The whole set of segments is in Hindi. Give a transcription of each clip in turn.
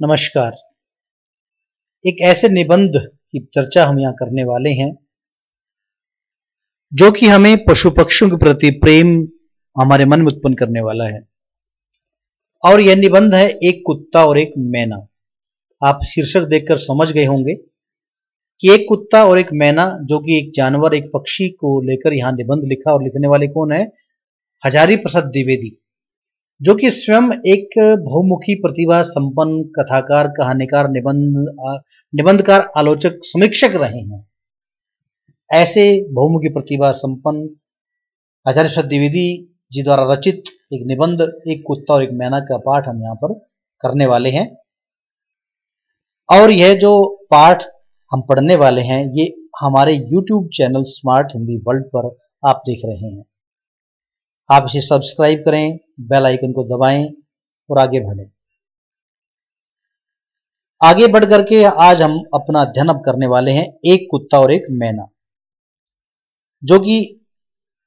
नमस्कार। एक ऐसे निबंध की चर्चा हम यहाँ करने वाले हैं जो कि हमें पशु पक्षियों के प्रति प्रेम हमारे मन में उत्पन्न करने वाला है। और यह निबंध है एक कुत्ता और एक मैना। आप शीर्षक देखकर समझ गए होंगे कि एक कुत्ता और एक मैना, जो कि एक जानवर, एक पक्षी को लेकर यहाँ निबंध लिखा। और लिखने वाले कौन है? हजारी प्रसाद द्विवेदी, जो कि स्वयं एक बहुमुखी प्रतिभा संपन्न कथाकार, कहानीकार, निबंधकार, आलोचक, समीक्षक रहे हैं। ऐसे बहुमुखी प्रतिभा संपन्न आचार्य प्रसाद द्विवेदी जी द्वारा रचित एक निबंध एक कुत्ता और एक मैना का पाठ हम यहाँ पर करने वाले हैं। और यह जो पाठ हम पढ़ने वाले हैं ये हमारे YouTube channel smart Hindi world पर आप देख रहे हैं। आप इसे सब्सक्राइब करें, बेल आइकन को दबाएं और आगे बढ़ें। आगे बढ़ करके आज हम अपना अध्ययन अब करने वाले हैं एक कुत्ता और एक मैना, जो कि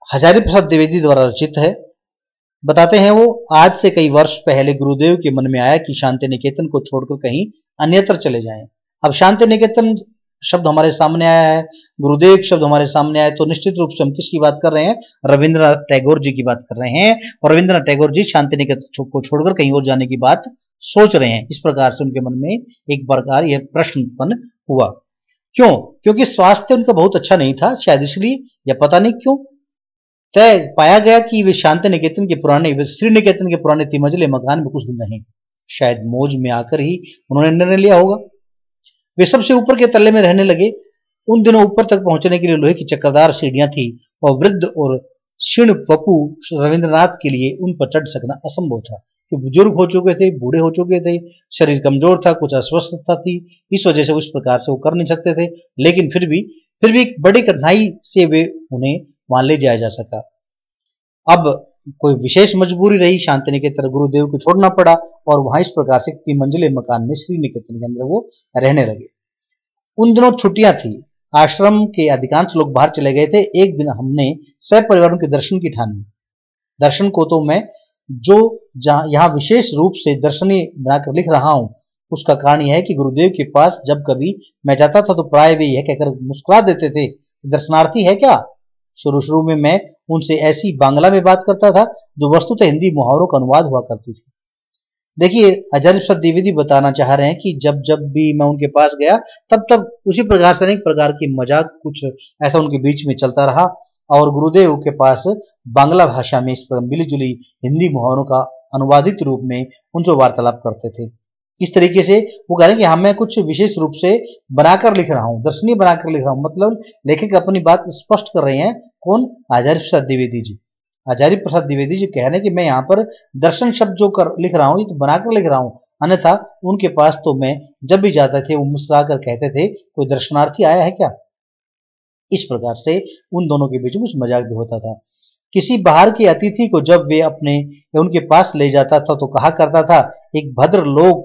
हजारी प्रसाद द्विवेदी द्वारा रचित है। बताते हैं वो, आज से कई वर्ष पहले गुरुदेव के मन में आया कि शांति निकेतन को छोड़कर कहीं अन्यत्र चले जाएं। अब शांति निकेतन शब्द हमारे सामने आया है, गुरुदेव शब्द हमारे सामने आया, तो निश्चित रूप से हम किसकी बात कर रहे हैं? रविंद्रनाथ टैगोर जी की बात कर रहे हैं। और रविंद्रनाथ टैगोर जी शांति निकेतन को छोड़कर कहीं और जाने की बात सोच रहे हैं। इस प्रकार से उनके मन में एक प्रकार यह प्रश्न उत्पन्न हुआ। क्यों? क्योंकि स्वास्थ्य उनका बहुत अच्छा नहीं था, शायद इसलिए, या पता नहीं क्यों। तय पाया गया कि वे शांति निकेतन के पुराने, श्री निकेतन के पुराने तिमंजिले मकान में कुछ दिन रहे। शायद मौज में आकर ही उन्होंने निर्णय लिया होगा। वे सबसे ऊपर के तल्ले में रहने लगे। उन दिनों ऊपर तक पहुंचने के लिए लोहे की चक्करदार सीढ़ियां थी और वृद्ध और क्षीण वपु रविंद्रनाथ के लिए उन पर चढ़ सकना असंभव था, कि बुजुर्ग हो चुके थे, बूढ़े हो चुके थे, शरीर कमजोर था, कुछ अस्वस्थता थी। इस वजह से उस प्रकार से वो कर नहीं सकते थे। लेकिन फिर भी एक बड़ी कठिनाई से वे उन्हें वहां ले जाया जा सका। अब कोई विशेष मजबूरी रही, शांति निकेतन गुरुदेव को छोड़ना पड़ा और वहां इस प्रकार से 3 मंजिले मकान में श्री निकेतन के अंदर वो रहने लगे। उन दिनों छुट्टियां थी, आश्रम के अधिकांश लोग बाहर चले गए थे। एक दिन हमने सब परिवारों के दर्शन की ठानी। दर्शन को तो मैं जो यहाँ विशेष रूप से दर्शनीय बनाकर लिख रहा हूं, उसका कारण यह है कि गुरुदेव के पास जब कभी मैं जाता था तो प्राय वे यह कहकर मुस्कुरा देते थे, दर्शनार्थी है क्या? शुरू में मैं उनसे ऐसी बांग्ला में बात करता था जो वस्तुतः हिंदी मुहावरों का अनुवाद हुआ करती थी। देखिए, आचार्य प्रसाद द्विवेदी बताना चाह रहे हैं कि जब भी मैं उनके पास गया तब उसी प्रकार से अनेक प्रकार की मजाक कुछ ऐसा उनके बीच में चलता रहा। और गुरुदेव के पास बांग्ला भाषा में इस पर मिली जुली हिंदी मुहावरों का अनुवादित रूप में उनसे वार्तालाप करते थे। इस तरीके से वो कह रहे हैं कि हाँ, मैं कुछ विशेष रूप से बनाकर लिख रहा हूँ, दर्शनीय बनाकर लिख रहा हूँ। मतलब लेखक अपनी बात स्पष्ट कर रहे हैं। कौन? आचार्य प्रसाद द्विवेदी जी। आचार्य प्रसाद द्विवेदी जी कह रहे हैं कि मैं यहाँ पर दर्शन शब्द जो कर लिख रहा हूँ ये तो बनाकर लिख रहा हूँ, अन्यथा उनके पास तो मैं जब भी जाते थे वो मुस्कुरा कर कहते थे, कोई दर्शनार्थी आया है क्या? इस प्रकार से उन दोनों के बीच में कुछ मजाक भी होता था। किसी बाहर के अतिथि को जब वे अपने या उनके पास ले जाता था तो कहा करता था, एक भद्र लोग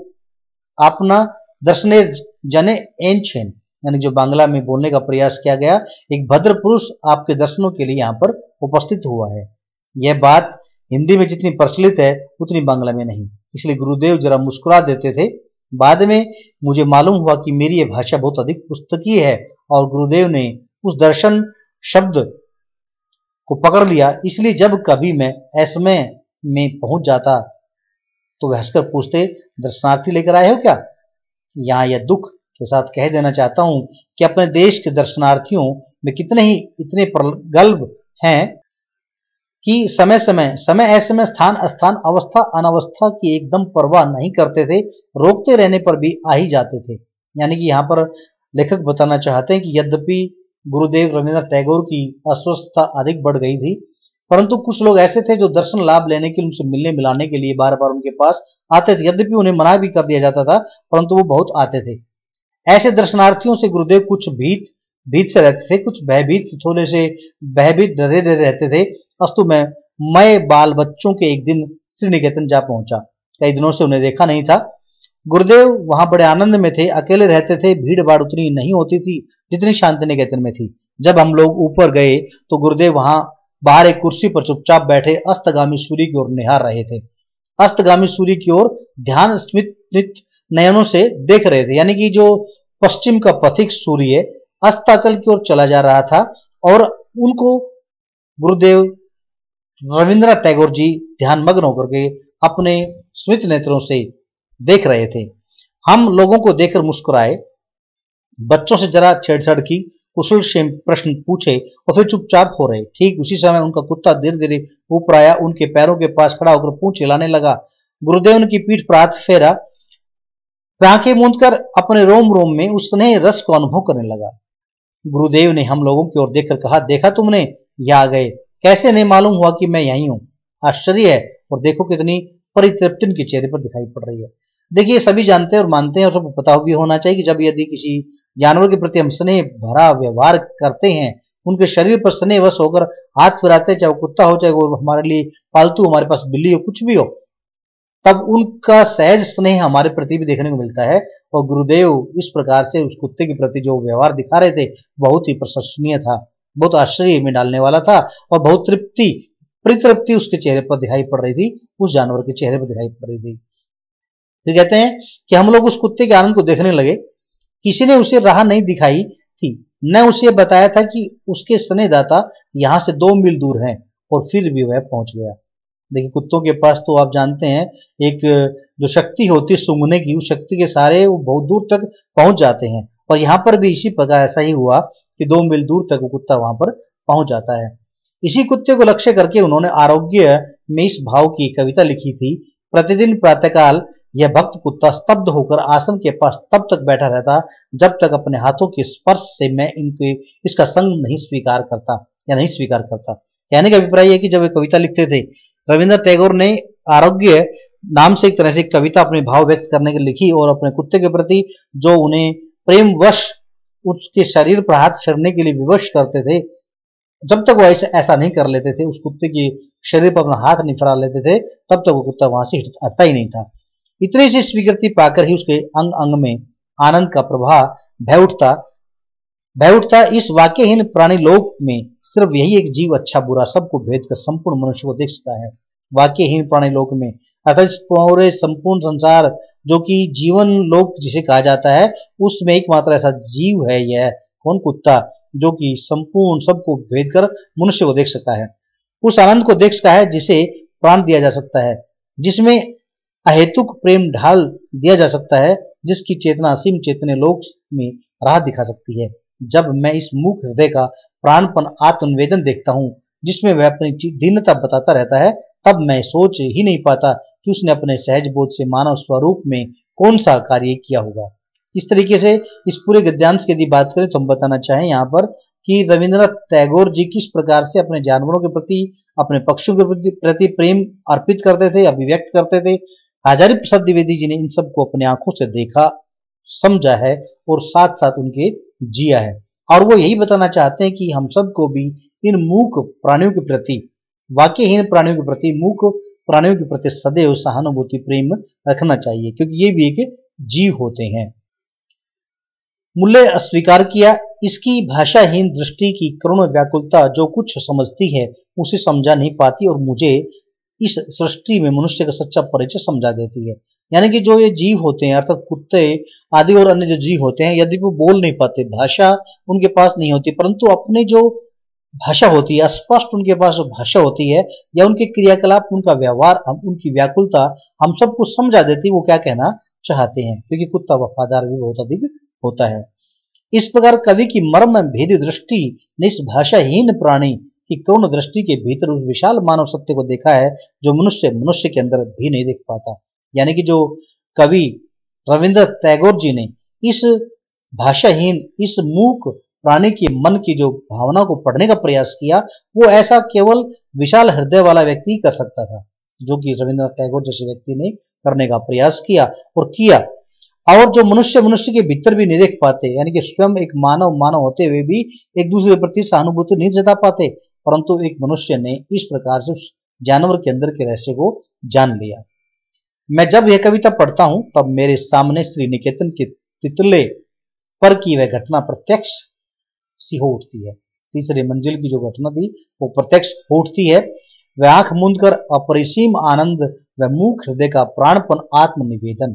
अपना दर्शने जने एन छेन, यानी जो बांग्ला में बोलने का प्रयास किया गया, एक भद्र पुरुष आपके दर्शनों के लिए यहाँ पर उपस्थित हुआ है। यह बात हिंदी में जितनी प्रचलित है उतनी बांग्ला में नहीं, इसलिए गुरुदेव जरा मुस्कुरा देते थे। बाद में मुझे मालूम हुआ कि मेरी यह भाषा बहुत अधिक पुस्तकीय है और गुरुदेव ने उस दर्शन शब्द को पकड़ लिया। इसलिए जब कभी मैं ऐसमें में पहुंच जाता तो वह हंसकर पूछते, दर्शनार्थी लेकर आए हो क्या? यहाँ यह दुख के साथ कह देना चाहता हूं कि अपने देश के दर्शनार्थियों में कितने ही इतने प्रगल्भ हैं कि समय असमय, स्थान अस्थान, अवस्था अनवस्था की एकदम परवाह नहीं करते थे, रोकते रहने पर भी आ ही जाते थे। यानी कि यहाँ पर लेखक बताना चाहते हैं कि यद्यपि गुरुदेव रविंद्रनाथ टैगोर की अस्वस्थता अधिक बढ़ गई थी, परंतु कुछ लोग ऐसे थे जो दर्शन लाभ लेने के लिए, उनसे मिलने मिलाने के लिए बार बार उनके पास आते थे। यद्यपि उन्हें मना भी कर दिया जाता था, परंतु वो बहुत आते थे। ऐसे दर्शनार्थियों से गुरुदेव कुछ भीत से रहते थे, कुछ भयभीत, थोड़े से भयभीत डरे रहते थे। अस्तु मैं बाल बच्चों के एक दिन श्री निकेतन जा पहुंचा। कई दिनों से उन्हें देखा नहीं था। गुरुदेव वहां बड़े आनंद में थे, अकेले रहते थे, भीड़ भाड़ उतनी नहीं होती थी जितनी शांति निकेतन में थी। जब हम लोग ऊपर गए तो गुरुदेव वहां बाहर एक कुर्सी पर चुपचाप बैठे अस्तगामी सूर्य की ओर निहार रहे थे। अस्तगामी सूर्य की ओर ध्यान स्मित नयनों से देख रहे थे। यानी कि जो पश्चिम का पथिक सूर्य अस्ताचल की ओर चला जा रहा था और उनको गुरुदेव रविंद्रनाथ टैगोर जी ध्यानमग्न होकर के अपने स्मित नेत्रों से देख रहे थे। हम लोगों को देखकर मुस्कुराए, बच्चों से जरा छेड़छाड़ की, कुशल से प्रश्न पूछे और फिर चुपचाप हो रहे। ठीक उसी समय उनका कुत्ता धीरे धीरे ऊपर आया, उनके पैरों के पास खड़ा होकर पूंछ हिलाने लगा। गुरुदेव ने की पीठ पर हाथ फेरा, आंखें मूंदकर अपने रोम रोम में उस स्नेह रस को अनुभव करने लगा। गुरुदेव ने हम लोगों की ओर देखकर कहा, देखा तुमने, ये आ गए, कैसे नहीं मालूम हुआ कि मैं यहीं हूं? आश्चर्य है, और देखो कितनी परितृप्ति उनके चेहरे पर दिखाई पड़ रही है। देखिए, सभी जानते हैं और मानते हैं और सबको पता भी होना चाहिए कि जब यदि किसी जानवर के प्रति हम स्नेह भरा व्यवहार करते हैं, उनके शरीर पर स्नेह वश होकर हाथ फिराते, चाहे वो कुत्ता हो, चाहे वो हमारे लिए पालतू, हमारे पास बिल्ली हो, कुछ भी हो, तब उनका सहज स्नेह हमारे प्रति भी देखने को मिलता है। और गुरुदेव इस प्रकार से उस कुत्ते के प्रति जो व्यवहार दिखा रहे थे, बहुत ही प्रशंसनीय था, बहुत आश्चर्य में डालने वाला था और बहुत परितृप्ति उसके चेहरे पर दिखाई पड़ रही थी, उस जानवर के चेहरे पर दिखाई पड़ रही थी। फिर कहते हैं कि हम लोग उस कुत्ते के आनंद को देखने लगे। किसी ने उसे राह नहीं दिखाई थी, न उसे बताया था कि उसके स्नेहदाता यहां से 2 मील दूर हैं, और फिर भी वह पहुंच गया। देखिए, कुत्तों के पास तो आप जानते हैं एक जो शक्ति होती है सूंघने की, उस शक्ति के सहारे वो बहुत दूर तक पहुंच जाते हैं, और यहाँ पर भी इसी प्रकार ऐसा ही हुआ कि 2 मील दूर तक वो कुत्ता वहां पर पहुंच जाता है। इसी कुत्ते को लक्ष्य करके उन्होंने आरोग्य में इस भाव की कविता लिखी थी। प्रतिदिन प्रातःकाल यह भक्त कुत्ता स्तब्ध होकर आसन के पास तब तक बैठा रहता जब तक अपने हाथों के स्पर्श से मैं इसका संग नहीं स्वीकार करता। कहने का अभिप्राय है कि जब वे कविता लिखते थे, रविंद्रनाथ टैगोर ने आरोग्य नाम से एक तरह से कविता अपने भाव व्यक्त करने के लिए लिखी, और अपने कुत्ते के प्रति जो उन्हें प्रेमवश उसके शरीर पर हाथ फेरने के लिए विवश करते थे, जब तक वो ऐसा नहीं कर लेते थे, उस कुत्ते के शरीर पर अपना हाथ नहीं फैला लेते थे, तब तक वो कुत्ता वहां से हटता ही नहीं था। इतनी सी स्वीकृति पाकर ही उसके अंग अंग में आनंद का प्रवाह बह उठता। इस वाक्यहीन प्राणी लोक में सिर्फ यही एक जीव अच्छा बुरा सबको भेद कर संपूर्ण मनुष्य को देख सकता है। वाक्यहीन प्राणी लोक में अर्थात इस पूरे संपूर्ण संसार जो कि जीवन लोक जिसे कहा जाता है, उसमें एकमात्र ऐसा जीव है, यह कौन? कुत्ता, जो कि संपूर्ण सबको भेद कर मनुष्य को देख सकता है, उस आनंद को देख सकता है जिसे प्राण दिया जा सकता है, जिसमें अहेतुक प्रेम ढाल दिया जा सकता है, जिसकी चेतना असीम चेतने लोक में राह दिखा सकती है। जब मैं इस मूक हृदय का प्राणपन आत्मनिवेदन देखता हूँ, जिसमें वह अपनी दीनता बताता रहता है, तब मैं सोच ही नहीं पाता कि उसने अपने सहज बोध से मानव स्वरूप में कौन सा कार्य किया होगा। इस तरीके से इस पूरे गद्यांश की यदि बात करें तो हम बताना चाहें यहाँ पर कि रविंद्रनाथ टैगोर जी किस प्रकार से अपने जानवरों के प्रति, अपने पक्षियों के प्रति प्रेम अर्पित करते थे, अभिव्यक्त करते थे। हजारी प्रसाद द्विवेदी जी ने इन सबको अपने आंखों से देखा, समझा है और साथ साथ उनके जिया है, और वो यही बताना चाहते हैं कि हम सबको भी इन मूक प्राणियों के प्रति, वाक्यहीन प्राणियों के प्रति, मूक प्राणियों के प्रति सदैव सहानुभूति प्रेम रखना चाहिए, क्योंकि ये भी एक जीव होते हैं। मूल्य अस्वीकार किया। इसकी भाषाहीन दृष्टि की करुण व्याकुलता जो कुछ समझती है उसे समझा नहीं पाती, और मुझे इस सृष्टि में मनुष्य का सच्चा परिचय समझा देती है। यानी कि जो ये जीव होते हैं, अर्थात कुत्ते आदि और अन्य जो जीव होते हैं, यदि वो बोल नहीं पाते, भाषा उनके पास नहीं होती, परंतु अपने जो भाषा होती है, स्पष्ट उनके पास जो भाषा होती है, या उनके क्रियाकलाप, उनका व्यवहार, उनकी व्याकुलता हम सबको समझा देती है वो क्या कहना चाहते हैं, क्योंकि कुत्ता वफादार भी बहुत अधिक होता है। इस प्रकार कवि की मर्म भेदी दृष्टि ने इस भाषाहीन प्राणी की करुण दृष्टि के भीतर उस विशाल मानव सत्य को देखा है जो मनुष्य के अंदर भी नहीं देख पाता। यानी कि जो कवि रविंद्रनाथ टैगोर जी ने इस भाषाहीन, इस मूक प्राणी के मन की जो भावना को पढ़ने का प्रयास किया, वो ऐसा केवल विशाल हृदय वाला व्यक्ति कर सकता था, जो कि रविंद्रनाथ टैगोर जैसे व्यक्ति ने करने का प्रयास किया और जो मनुष्य के भीतर भी नहीं देख पाते, यानी कि स्वयं एक मानव होते हुए भी एक दूसरे के प्रति सहानुभूति नहीं जता पाते, परंतु एक मनुष्य ने इस प्रकार से उस जानवर के अंदर के रहस्य को जान लिया। मैं जब यह कविता पढ़ता हूं तब मेरे सामने श्री निकेतन के तितले पर की वह घटना प्रत्यक्ष सी हो उठती है। तीसरी मंजिल की जो घटना थी वो प्रत्यक्ष हो उठती है। वह आंख मूंद कर अपरिसीम आनंद व मूक हृदय का प्राणपन आत्मनिवेदन,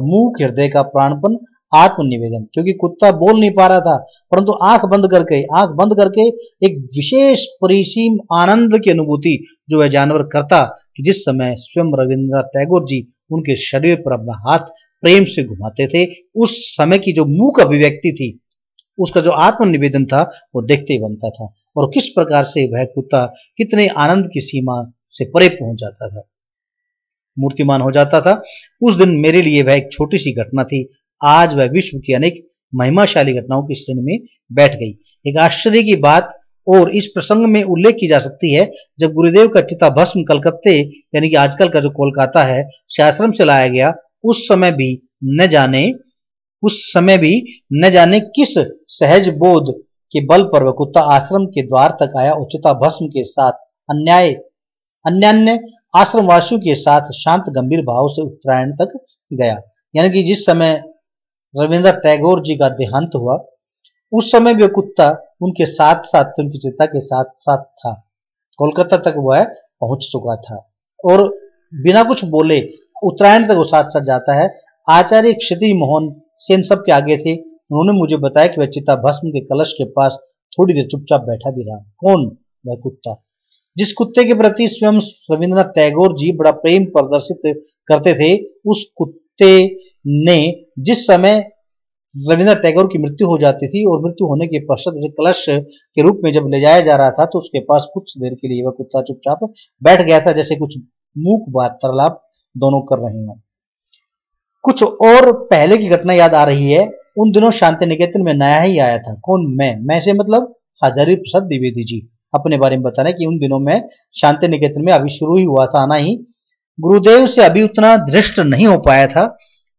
मूक हृदय का प्राणपन आत्मनिवेदन, क्योंकि कुत्ता बोल नहीं पा रहा था परंतु आंख बंद करके एक विशेष परिसीम आनंद की अनुभूति जो वह जानवर करता कि जिस समय स्वयं रविंद्रनाथ टैगोर जी उनके शरीर पर अपना हाथ प्रेम से घुमाते थे, उस समय की जो मूक अभिव्यक्ति थी, उसका जो आत्मनिवेदन था वो देखते ही बनता था। और किस प्रकार से वह कुत्ता कितने आनंद की सीमा से परे पहुंच जाता था, मूर्तिमान हो जाता था। उस दिन मेरे लिए वह एक छोटी सी घटना थी, आज वह विश्व की अनेक महिमाशाली घटनाओं की श्रेणी में बैठ गई। एक आश्चर्य की बात और इस प्रसंग में उल्लेख की जा सकती है, जब गुरुदेव का चिताभस्म कलकत्ते यानी कि आजकल का जो कोलकाता है से आश्रम से लाया गया, उस समय भी न जाने किस सहज बोध के बल पर वह कुत्ता आश्रम के द्वार तक आया और चिताभस्म के साथ अन्यान्य आश्रमवासियों के साथ शांत गंभीर भाव से उत्तरायण तक गया। यानी कि जिस समय रविंद्रनाथ टैगोर जी का देहांत हुआ, उस समय भी कुत्ता उनके साथ साथ, उनकी चिता के साथ साथ था। कोलकाता तक वह पहुंच चुका था और बिना कुछ बोले उत्तरायण तक वो साथ साथ जाता है। आचार्य क्षिति मोहन सेन सब के आगे थे। उन्होंने मुझे बताया कि वह चिता भस्म के कलश के पास थोड़ी देर चुपचाप बैठा भी रहा। कौन? वह कुत्ता, जिस कुत्ते के प्रति स्वयं रविंद्रनाथ टैगोर जी बड़ा प्रेम प्रदर्शित करते थे। उस कुत्ते ने जिस समय रविंद्रनाथ टैगोर की मृत्यु हो जाती थी और मृत्यु होने के पश्चात उसे कलश के रूप में जब ले जाया जा रहा था, तो उसके पास कुछ देर के लिए वह कुत्ता चुपचाप बैठ गया था, जैसे कुछ मूक वार्तालाप दोनों कर रहे हों। कुछ और पहले की घटना याद आ रही है। उन दिनों शांति निकेतन में नया ही आया था। कौन? मैं से मतलब हजारी प्रसाद द्विवेदी जी अपने बारे में बता रहे कि उन दिनों में शांति निकेतन में अभी शुरू ही हुआ था आना ही। गुरुदेव से अभी उतना दृष्ट नहीं हो पाया था।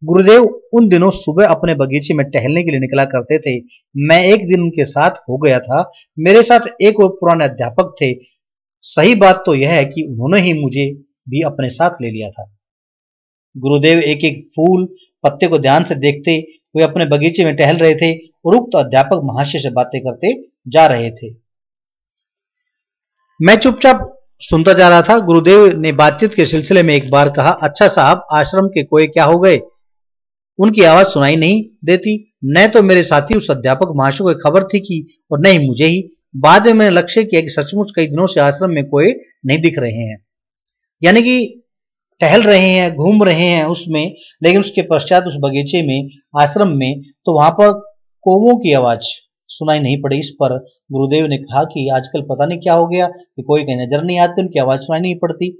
गुरुदेव उन दिनों सुबह अपने बगीचे में टहलने के लिए निकला करते थे। मैं एक दिन उनके साथ हो गया था। मेरे साथ एक और पुराने अध्यापक थे। सही बात तो यह है कि उन्होंने ही मुझे भी अपने साथ ले लिया था। गुरुदेव एक एक फूल पत्ते को ध्यान से देखते हुए अपने बगीचे में टहल रहे थे और उक्त अध्यापक महाशय से बातें करते जा रहे थे। मैं चुपचाप सुनता जा रहा था। गुरुदेव ने बातचीत के सिलसिले में एक बार कहा, अच्छा साहब, आश्रम के कोई क्या हो गए? उनकी आवाज सुनाई नहीं देती। न तो मेरे साथी उस अध्यापक महाशय को खबर थी कि और न ही मुझे ही। बाद में मैंने लक्ष्य किया कि सचमुच कई दिनों से आश्रम में कोई नहीं दिख रहे हैं, यानी कि टहल रहे हैं, घूम रहे हैं उसमें, लेकिन उसके पश्चात उस बगीचे में, आश्रम में, तो वहां पर कौवों की आवाज सुनाई नहीं पड़ी। इस पर गुरुदेव ने कहा कि आजकल पता नहीं क्या हो गया कि कोई कहीं नजर नहीं आती, उनकी आवाज सुनाई नहीं पड़ती।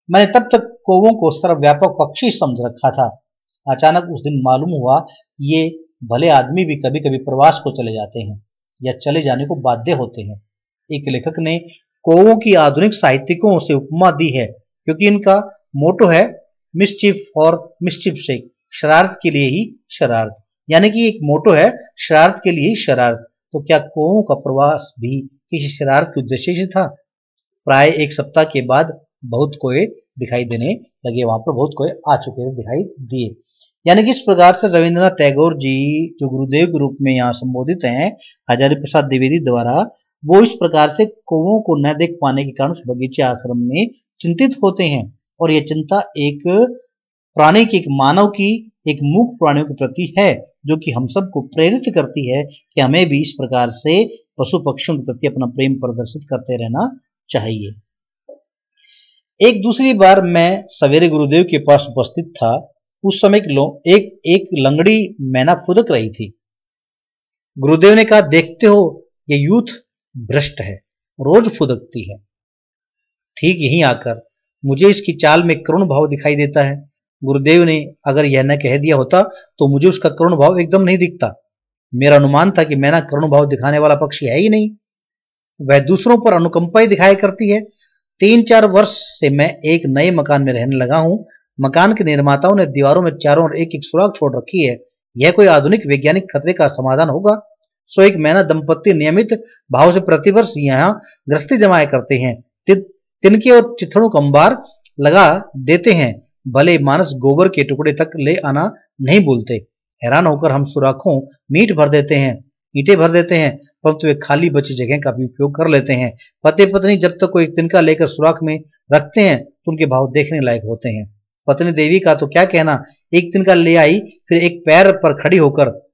मैंने तब तक कौवों को सर्वव्यापक पक्षी समझ रखा था। अचानक उस दिन मालूम हुआ ये भले आदमी भी कभी कभी प्रवास को चले जाते हैं या चले जाने को बाध्य होते हैं। एक लेखक ने कौवों की आधुनिक साहित्यिकों से उपमा दी है, क्योंकि इनका मोटो है मिस्चिफ फॉर मिस्चिफ सेक, शरारत के लिए ही शरारत, यानी कि एक मोटो है शरारत के लिए ही शरारत। तो क्या कौवों का प्रवास भी किसी शरारत के उद्देश्य से था? प्राय एक सप्ताह के बाद बहुत कोए दिखाई देने लगे। वहां पर बहुत कोए आ चुके थे, दिखाई दिए। यानी कि इस प्रकार से रविंद्रनाथ टैगोर जी जो गुरुदेव के रूप में यहाँ संबोधित हैं हजारी प्रसाद द्विवेदी द्वारा, वो इस प्रकार से कौवों को न देख पाने के कारण बगीचे आश्रम में चिंतित होते हैं। और यह चिंता एक प्राणी की, एक मानव की, एक मूक प्राणियों के प्रति है, जो कि हम सबको प्रेरित करती है कि हमें भी इस प्रकार से पशु पक्षियों के प्रति अपना प्रेम प्रदर्शित करते रहना चाहिए। एक दूसरी बार मैं सवेरे गुरुदेव के पास उपस्थित था। उस समय एक लंगड़ी मैना फुदक रही थी। गुरुदेव ने कहा, देखते हो ये यूथ भ्रष्ट है, रोज फुदकती है। ठीक यहीं आकर मुझे इसकी चाल में करुण भाव दिखाई देता है। गुरुदेव ने अगर यह न कह दिया होता तो मुझे उसका करुण भाव एकदम नहीं दिखता। मेरा अनुमान था कि मैना करुण भाव दिखाने वाला पक्षी है ही नहीं, वह दूसरों पर अनुकंपा ही दिखाया करती है। 3-4 वर्ष से मैं एक नए मकान में रहने लगा हूं। मकान के निर्माताओं ने दीवारों में चारों ओर एक एक सुराख छोड़ रखी है। यह कोई आधुनिक वैज्ञानिक खतरे का समाधान होगा? सो एक मैना दंपत्ति नियमित भाव से प्रतिवर्ष यहाँ गृहस्थी जमाया करते हैं। तिनके और चिथड़ों का अंबार लगा देते हैं। भले मानस गोबर के टुकड़े तक ले आना नहीं भूलते। हैरान होकर हम सुराखों में ईंटें भर देते हैं, परंतु वे खाली बची जगह का भी उपयोग कर लेते हैं। पति पत्नी जब तक कोई तिनका लेकर सुराख में रखते हैं तो उनके भाव देखने लायक होते हैं। पत्नी देवी का तो क्या कहना, एक दिन का ले आई, फिर एक पैर पर खड़ी होकर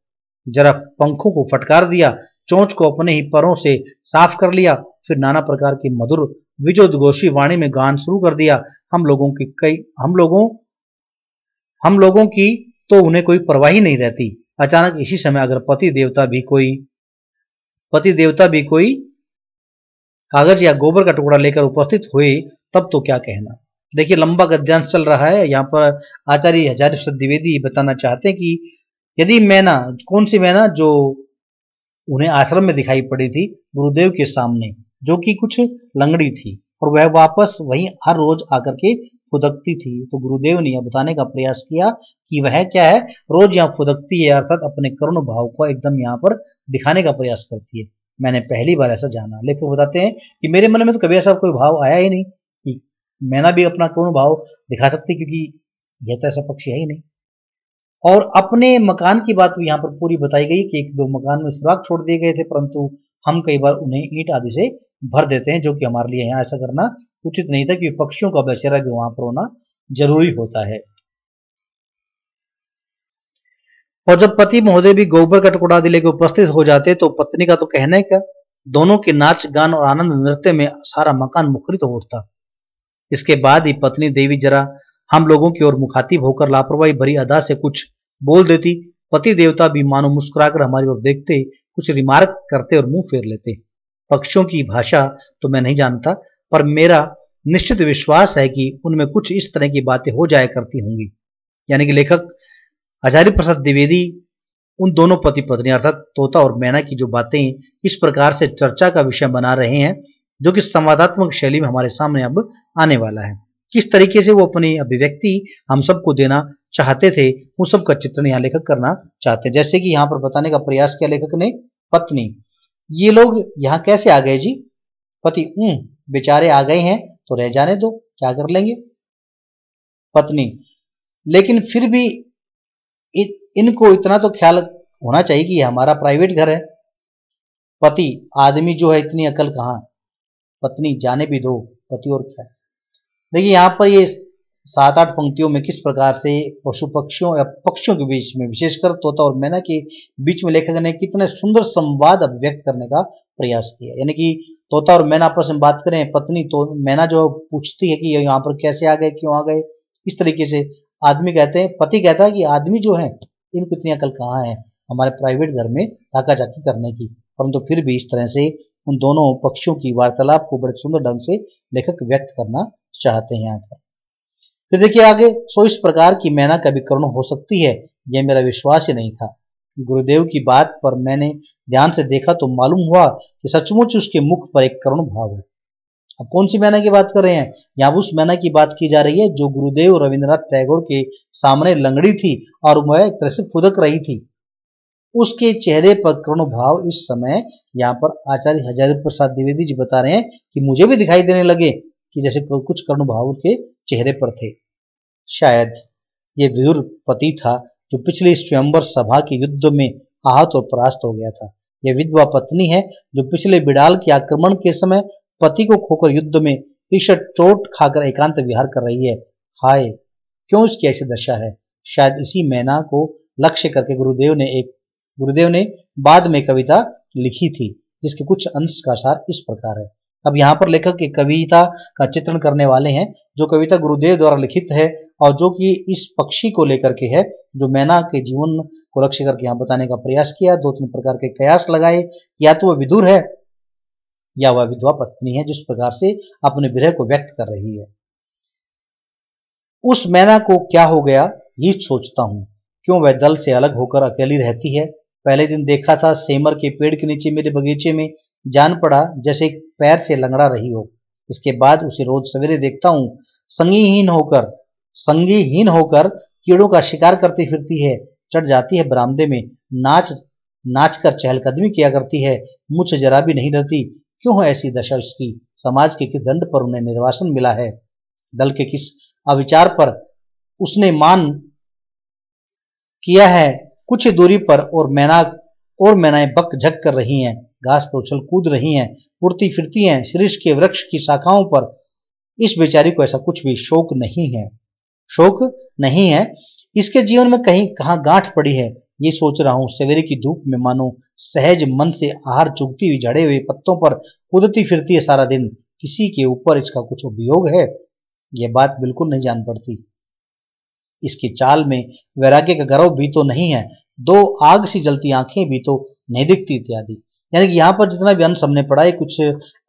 जरा पंखों को फटकार दिया, चोंच को अपने ही पैरों से साफ कर लिया, फिर नाना प्रकार की मधुर विजयोद्घोषी वाणी में गान शुरू कर दिया। हम लोगों की तो उन्हें कोई परवाह ही नहीं रहती। अचानक इसी समय अगर पति देवता भी कोई कागज या गोबर का टुकड़ा लेकर उपस्थित हुए तब तो क्या कहना। देखिए, लंबा गद्यांश चल रहा है। यहाँ पर आचार्य हजारी प्रसाद द्विवेदी बताना चाहते हैं कि यदि मैना, कौन सी मैना, जो उन्हें आश्रम में दिखाई पड़ी थी गुरुदेव के सामने, जो कि कुछ लंगड़ी थी और वह वापस वहीं हर रोज आकर के फुदकती थी, तो गुरुदेव ने यह बताने का प्रयास किया कि वह क्या है, रोज यहाँ फुदकती है, अर्थात अपने करुण भाव को एकदम यहाँ पर दिखाने का प्रयास करती है। मैंने पहली बार ऐसा जाना। लेकिन बताते हैं कि मेरे मन में तो कभी ऐसा कोई भाव आया ही नहीं कि मैना भी अपना करुण भाव दिखा सकती, क्योंकि यह तो ऐसा पक्षी है ही नहीं। और अपने मकान की बात भी यहाँ पर पूरी बताई गई कि एक दो मकान में सुराख छोड़ दिए गए थे, परंतु हम कई बार उन्हें ईंट आदि से भर देते हैं, जो कि हमारे लिए यहाँ ऐसा करना उचित नहीं था, क्योंकि पक्षियों का बसेरा भी वहां पर होना जरूरी होता है। और जब पति महोदय भी गोबर का टुकड़ा आदि लेकर उपस्थित हो जाते तो पत्नी का तो कहना है क्या, दोनों के नाच गान और आनंद नृत्य में सारा मकान मुखरित हो उठता। इसके बाद ही पत्नी देवी जरा हम लोगों की ओर मुखातिब होकर लापरवाही भरी अदा से कुछ बोल देती। पति देवता भी मानो मुस्कुराकर हमारी ओर देखते, कुछ रिमार्क करते और मुंह फेर लेते। पक्षियों की भाषा तो मैं नहीं जानता, पर मेरा निश्चित विश्वास है कि उनमें कुछ इस तरह की बातें हो जाया करती होंगी। यानी कि लेखक आचार्य प्रसाद द्विवेदी उन दोनों पति पत्नी अर्थात तोता और मैना की जो बातें इस प्रकार से चर्चा का विषय बना रहे हैं, जो कि संवादात्मक शैली में हमारे सामने अब आने वाला है। किस तरीके से वो अपनी अभिव्यक्ति हम सबको देना चाहते थे, उन सब का चित्रण यहाँ लेखक करना चाहते हैं। जैसे कि यहाँ पर बताने का प्रयास किया लेखक ने, पत्नी, ये लोग यहाँ कैसे आ गए जी? पति, बेचारे आ गए हैं तो रह जाने दो, क्या कर लेंगे। पत्नी, लेकिन फिर भी इनको इतना तो ख्याल होना चाहिए कि हमारा प्राइवेट घर है। पति, आदमी जो है इतनी अकल कहाँ। पत्नी, जाने भी दो, पति और क्या। देखिए, यहाँ पर ये 7-8 पंक्तियों में किस प्रकार से पशु पक्षियों या पक्षियों के बीच में, विशेषकर तोता और मैना के बीच में लेखक ने कितने सुंदर संवाद अभिव्यक्त करने का प्रयास किया। यानी कि तोता और मैना आपस में बात करें, पत्नी तो मैना जो पूछती है कि यहाँ पर कैसे आ गए, क्यों आ गए, इस तरीके से आदमी कहते हैं, पति कहता है कि आदमी जो है इनको इतनी अकल कहाँ है हमारे प्राइवेट घर में झाका झाकी करने की। परंतु फिर भी इस तरह से उन दोनों पक्षियों की वार्तालाप को बड़े सुंदर ढंग से लेखक व्यक्त करना चाहते हैं यहाँ पर। फिर देखिए आगे, सो इस प्रकार की मैना कभी करुण हो सकती है, यह मेरा विश्वास ही नहीं था। गुरुदेव की बात पर मैंने ध्यान से देखा तो मालूम हुआ कि सचमुच उसके मुख पर एक करुण भाव है। अब कौन सी मैना की बात कर रहे हैं? यहाँ उस मैना की बात की जा रही है जो गुरुदेव रविंद्रनाथ टैगोर के सामने लंगड़ी थी और वह एक तरह से फुदक रही थी। उसके चेहरे पर करुण भाव इस समय यहाँ पर आचार्य हजारी प्रसाद द्विवेदी जी बता रहे हैं कि मुझे भी दिखाई देने लगे कि जैसे कुछ करुण भाव उसके चेहरे पर थे। शायद ये विदुर पति था जो पिछली स्वयंवर सभा के युद्ध में आहत और परास्त हो गया था। यह विधवा पत्नी है जो पिछले बिडाल के आक्रमण के समय पति को खोकर युद्ध में ईश्वर चोट खाकर एकांत विहार कर रही है। हाय, क्यों इसकी ऐसी दशा है? शायद इसी मैना को लक्ष्य करके गुरुदेव ने बाद में कविता लिखी थी, जिसके कुछ अंश का सार इस प्रकार है। अब यहाँ पर लेखक एक कविता का चित्रण करने वाले हैं, जो कविता गुरुदेव द्वारा लिखित है और जो कि इस पक्षी को लेकर के है, जो मैना के जीवन को लक्ष्य करके यहाँ बताने का प्रयास किया। 2-3 प्रकार के कयास लगाए, या तो वह विदुर है या वह विधवा पत्नी है, जिस प्रकार से अपने विरह को व्यक्त कर रही है। उस मैना को क्या हो गया ये सोचता हूँ, क्यों वह दल से अलग होकर अकेली रहती है। पहले दिन देखा था सेमर के पेड़ के नीचे मेरे बगीचे में, जान पड़ा जैसे एक पैर से लंगड़ा रही हो। इसके बाद उसे रोज सवेरे देखता हूँ संगीहीन होकर कीड़ों का शिकार करती फिरती है, चढ़ जाती है बरामदे में, नाच कर चहलकदमी किया करती है, मुझ जरा भी नहीं डरती। क्यों है ऐसी दशा उसकी? समाज के किस दंड पर उन्हें निर्वासन मिला है? दल के किस अविचार पर उसने मान किया है? कुछ दूरी पर और मैनाएं बक झक कर रही हैं, घास पर उछल कूद रही हैं, उड़ती फिरती हैं शीर्ष के वृक्ष की शाखाओं पर। इस बेचारी को ऐसा कुछ भी शौक नहीं है। इसके जीवन में कहीं कहाँ गांठ पड़ी है ये सोच रहा हूं। सवेरे की धूप में मानो सहज मन से आहार चुगती हुई झड़े हुए पत्तों पर कूदती फिरती है सारा दिन। किसी के ऊपर इसका कुछ उपयोग है, यह बात बिल्कुल नहीं जान पड़ती। इसकी चाल में वैराग्य का गर्व भी तो नहीं है, दो आग सी जलती आंखें भी तो नहीं दिखती इत्यादि। यानी कि यहाँ पर जितना भी अंश हमने पढ़ा है कुछ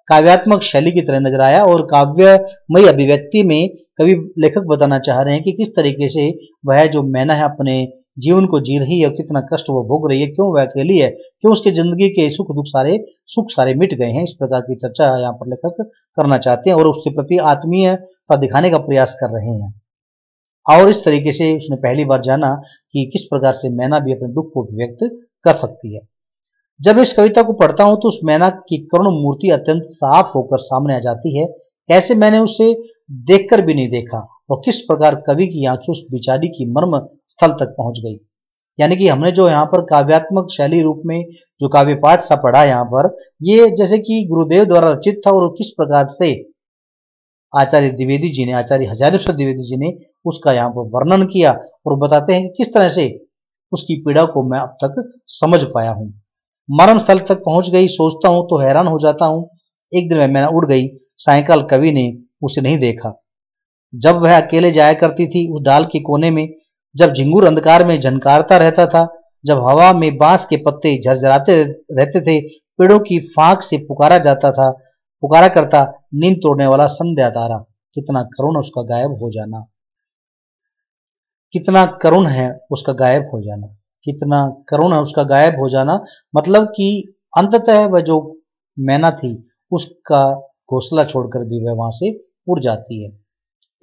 काव्यात्मक शैली की तरह नजर आया, और काव्यमयी अभिव्यक्ति में कवि लेखक बताना चाह रहे हैं कि किस तरीके से वह जो मैना है अपने जीवन को जी रही है और कितना कष्ट वो भोग रही है, क्यों वह अकेली है, क्यों उसकी जिंदगी के सुख सारे मिट गए हैं। इस प्रकार की चर्चा यहाँ पर लेखक करना चाहते हैं और उसके प्रति आत्मीयता दिखाने का प्रयास कर रहे हैं। और इस तरीके से उसने पहली बार जाना कि किस प्रकार से मैना भी अपने दुख को व्यक्त कर सकती है। जब इस कविता को पढ़ता हूं तो उस मैना की करुण मूर्ति अत्यंत साफ होकर सामने आ जाती है। कैसे मैंने उसे देखकर भी नहीं देखा, और किस प्रकार कवि की आंखें उस बिचारी की मर्म स्थल तक पहुंच गई। यानी कि हमने जो यहाँ पर काव्यात्मक शैली रूप में जो काव्य पाठ सा पढ़ा यहाँ पर, ये जैसे कि गुरुदेव द्वारा रचित था, और किस प्रकार से आचार्य द्विवेदी जी ने, आचार्य हजारी प्रसाद द्विवेदी जी ने उसका यहाँ पर वर्णन किया और बताते हैं कि किस तरह से उसकी पीड़ा को मैं अब तक समझ पाया हूँ। मर्म स्थल तक पहुंच गई, सोचता हूं तो हैरान हो जाता हूं। एक दिन मैना उड़ गई, सायंकाल कवि ने उसे नहीं देखा। जब वह अकेले जाया करती थी उस डाल के कोने में, जब झिंगुर अंधकार में झनकारता रहता था, जब हवा में बांस के पत्ते झरझराते रहते थे, पेड़ों की फांक से पुकारा करता नींद तोड़ने वाला संध्या तारा। कितना करुण उसका गायब हो जाना, कितना करुण है उसका गायब हो जाना, कितना करुण है उसका गायब हो जाना। मतलब कि अंततः वह जो मैना थी उसका घोंसला छोड़कर भी वह वहां से उड़ जाती है।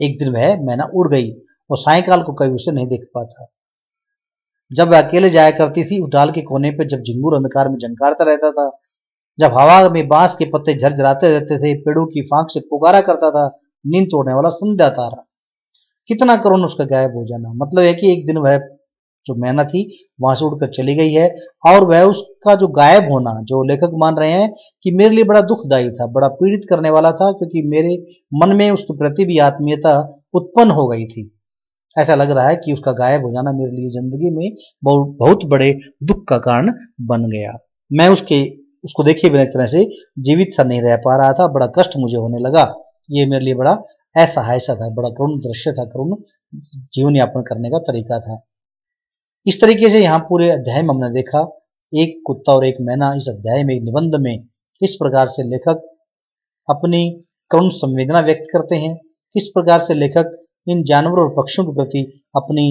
एक दिन वह मैना उड़ गई और सायंकाल को कभी उसे नहीं देख पाता। जब वह अकेले जाया करती थी उस डाल के कोने पर, जब झिंगुर अंधकार में झनकारता रहता था, जब हवा में बांस के पत्ते झरझराते रहते थे, पेड़ों की फांक से पुकारा करता था नींद तोड़ने वाला संध्या तारा। कितना करुण उसका गायब हो जाना। मतलब है कि एक दिन वह जो मैना थी वहां से उड़कर चली गई है, और वह उसका जो गायब होना, जो लेखक मान रहे हैं कि मेरे लिए बड़ा दुखदायी था, बड़ा पीड़ित करने वाला था, क्योंकि मेरे मन में उसके प्रति भी आत्मीयता उत्पन्न हो गई थी। ऐसा लग रहा है कि उसका गायब हो जाना मेरे लिए जिंदगी में बहुत बड़े दुख का कारण बन गया। मैं उसको देखे बिना एक तरह से जीवित सा नहीं रह पा रहा था, बड़ा कष्ट मुझे होने लगा। ये मेरे लिए बड़ा ऐसा था, बड़ा करुण दृश्य था, करुण जीवन यापन करने का तरीका था। इस तरीके से यहाँ पूरे अध्याय में हमने देखा एक कुत्ता और एक मैना। इस अध्याय में, निबंध में किस प्रकार से लेखक अपनी करुण संवेदना व्यक्त करते हैं, किस प्रकार से लेखक इन जानवरों और पक्षियों के प्रति अपनी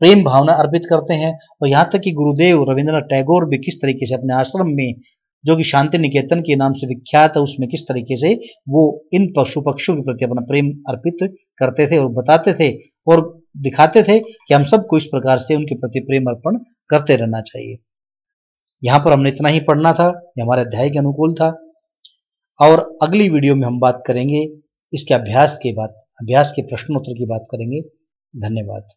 प्रेम भावना अर्पित करते हैं, और यहाँ तक कि गुरुदेव रविंद्रनाथ टैगोर भी किस तरीके से अपने आश्रम में, जो कि शांति निकेतन के नाम से विख्यात है, उसमें किस तरीके से वो इन पशु पक्षियों के प्रति अपना प्रेम अर्पित करते थे और बताते थे और दिखाते थे कि हम सबको इस प्रकार से उनके प्रति प्रेम अर्पण करते रहना चाहिए। यहाँ पर हमने इतना ही पढ़ना था, ये हमारे अध्याय के अनुकूल था, और अगली वीडियो में हम बात करेंगे इसके अभ्यास के प्रश्नोत्तर की बात करेंगे। धन्यवाद।